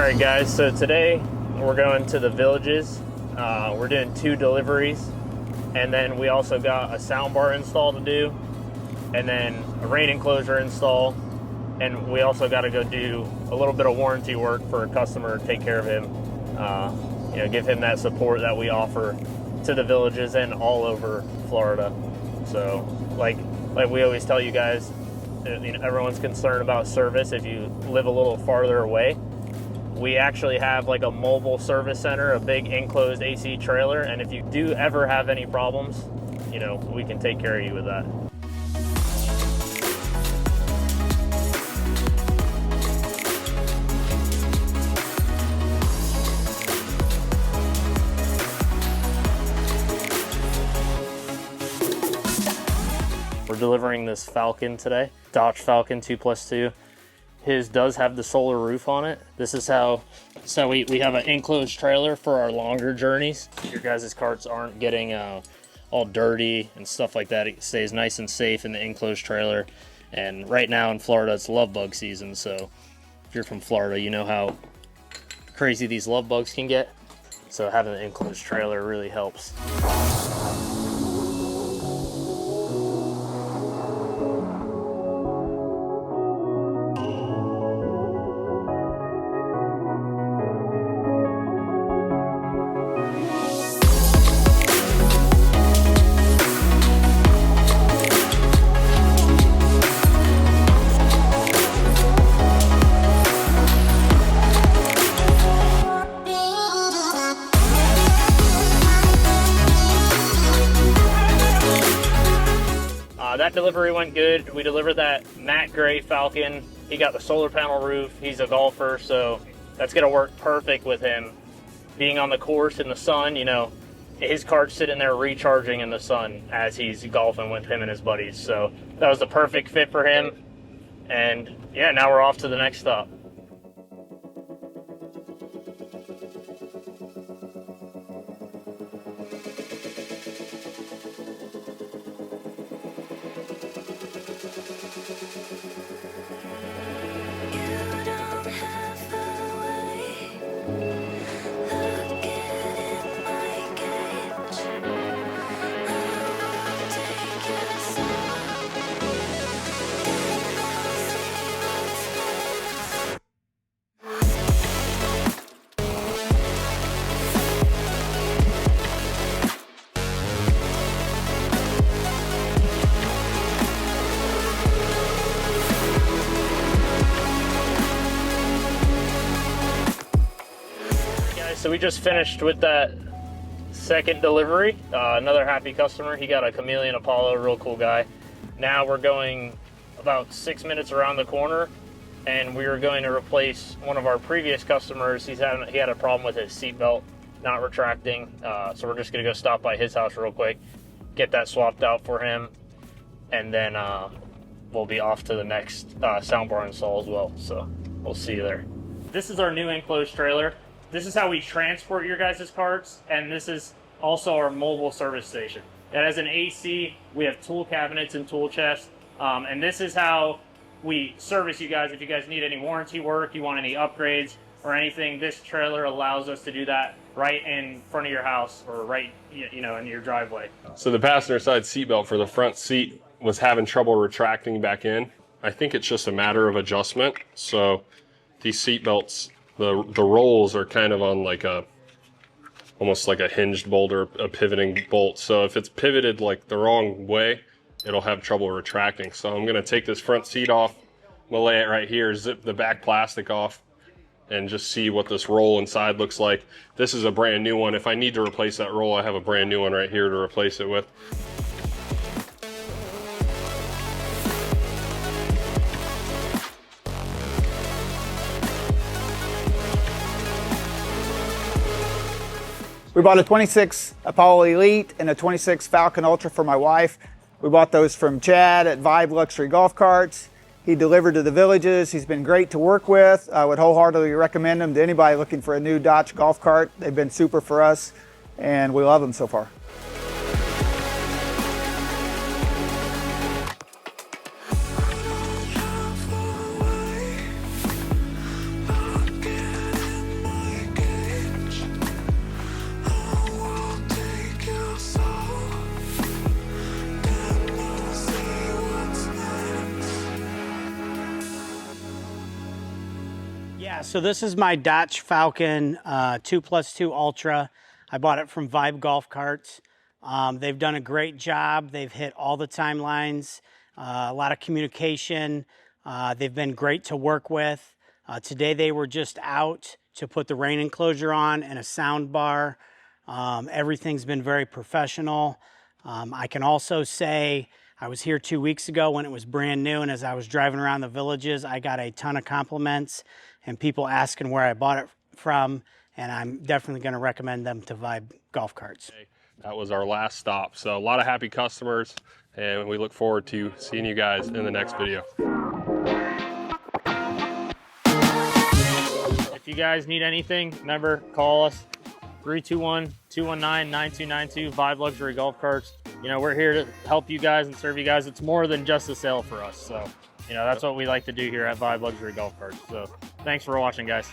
Alright guys, so today we're going to the Villages. We're doing 2 deliveries, and then we also got a soundbar install to do, and then a rain enclosure install, and we also got to go do a little bit of warranty work for a customer, take care of him, give him that support that we offer to the Villages and all over Florida. So like we always tell you guys, everyone's concerned about service if you live a little farther away. We actually have like a mobile service center, a big enclosed AC trailer, and if you do ever have any problems, we can take care of you with that. We're delivering this Falcon today, DACH Falcon 2+2. His does have the solar roof on it. This is how we have an enclosed trailer for our longer journeys. Your guys' carts aren't getting all dirty and stuff like that. It stays nice and safe in the enclosed trailer. And right now in Florida, it's love bug season. So if you're from Florida, you know how crazy these love bugs can get. So having an enclosed trailer really helps. That delivery went good. We delivered that matte gray Falcon. He got the solar panel roof. He's a golfer, so that's gonna work perfect with him. Being on the course in the sun, his cart's sitting there recharging in the sun as he's golfing with him and his buddies. So that was the perfect fit for him. And yeah, now we're off to the next stop. So we just finished with that second delivery. Another happy customer. He got a Chameleon Apollo, real cool guy. Now we're going about 6 minutes around the corner, and we are going to replace one of our previous customers. He had a problem with his seatbelt not retracting, so we're just gonna go stop by his house real quick, get that swapped out for him, and then we'll be off to the next soundbar install as well. So we'll see you there. This is our new enclosed trailer. This is how we transport your guys' carts, and this is also our mobile service station. It has an AC, we have tool cabinets and tool chests, and this is how we service you guys. If you guys need any warranty work, you want any upgrades or anything, this trailer allows us to do that right in front of your house or right in your driveway. So the passenger side seatbelt for the front seat was having trouble retracting back in. I think it's just a matter of adjustment. So these seatbelts, the rolls are kind of on almost like a hinged bolt or a pivoting bolt. So if it's pivoted like the wrong way, it'll have trouble retracting. So I'm gonna take this front seat off, I'm gonna lay it right here, zip the back plastic off, and just see what this roll inside looks like. This is a brand new one. If I need to replace that roll, I have a brand new one right here to replace it with. We bought a 26 Apollo Elite and a 26 Falcon Ultra for my wife. We bought those from Chad at Vibe Luxury Golf Carts. He delivered to the Villages. He's been great to work with. I would wholeheartedly recommend him to anybody looking for a new DACH golf cart. They've been super for us, and we love them so far. Yeah, so this is my DACH Falcon 2+2 Ultra. I bought it from Vibe Golf Carts. They've done a great job. They've hit all the timelines, a lot of communication. They've been great to work with. Today they were just out to put the rain enclosure on and a sound bar. Everything's been very professional. I can also say I was here 2 weeks ago when it was brand new, and as I was driving around the villages, I got a ton of compliments and people asking where I bought it from, and I'm definitely going to recommend them to Vibe Golf Carts. That was our last stop. So a lot of happy customers, and we look forward to seeing you guys in the next video. If you guys need anything, remember, call us, 321-219-9292, Vibe Luxury Golf Carts. You know, we're here to help you guys and serve you guys. It's more than just a sale for us. So, you know, that's what we like to do here at Vibe Luxury Golf Carts. So thanks for watching, guys.